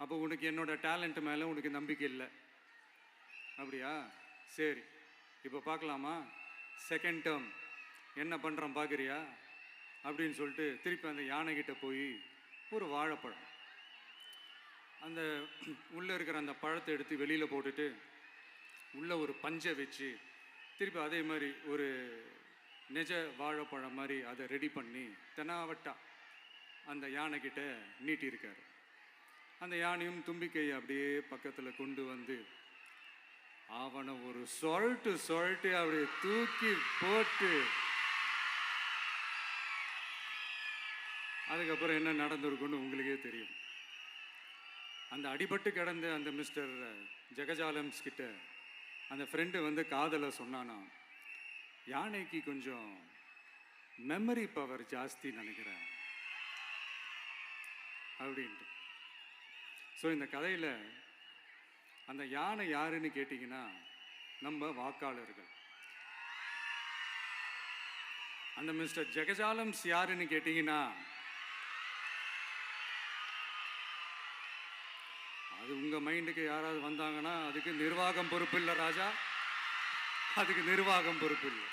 அப்போ உனக்கு என்னோட டேலண்ட் மேலே உனக்கு நம்பிக்கை இல்லை அப்படியா? சரி, இப்போ பார்க்கலாமா? செகண்ட் டேர்ம் என்ன பண்ணுறோம் பார்க்குறியா அப்படின்னு சொல்லிட்டு திருப்பி அந்த யானைகிட்ட போய் ஒரு வாழைப்பழம், அந்த உள்ளே இருக்கிற அந்த பழத்தை எடுத்து வெளியில் போட்டுட்டு உள்ளே ஒரு பஞ்சை வச்சு திருப்பி அதே மாதிரி ஒரு நெஜ வாழைப்பழம் மாதிரி அதை ரெடி பண்ணி தெனாவட்டா அந்த யானைக்கிட்ட நீட்டியிருக்காரு. அந்த யானையும் தும்பிக்கையை அப்படியே பக்கத்தில் கொண்டு வந்து அவனை ஒரு சொல்லிட்டு அப்படியே தூக்கி போட்டு அதுக்கப்புறம் என்ன நடந்திருக்குன்னு உங்களுக்கே தெரியும். அந்த அடிபட்டு கிடந்த அந்த மிஸ்டர் ஜெகஜாலம்ஸ் கிட்ட அந்த ஃப்ரெண்டு வந்து காதலை சொன்னானா, யானைக்கு கொஞ்சம் மெமரி பவர் ஜாஸ்தி நினைக்கிறேன் அப்படின்ட்டு. ஸோ இந்த கதையில் அந்த யானை யாருன்னு கேட்டிங்கன்னா நம்ம வாக்காளர்கள். அந்த மிஸ்டர் ஜெகஜாலம்ஸ் யாருன்னு கேட்டிங்கன்னா அது உங்கள் மைண்டுக்கு யாராவது வந்தாங்கன்னா அதுக்கு நிர்வாகம் பொறுப்பு இல்லை ராஜா, அதுக்கு நிர்வாகம் பொறுப்பு இல்லை.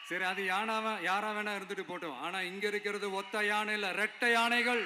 சரி, அது யாரா வேணா இருந்துட்டு போட்டோம். ஆனால் இங்கே இருக்கிறது ஒத்த யானை இல்லை, ரெட்டை யானைகள்.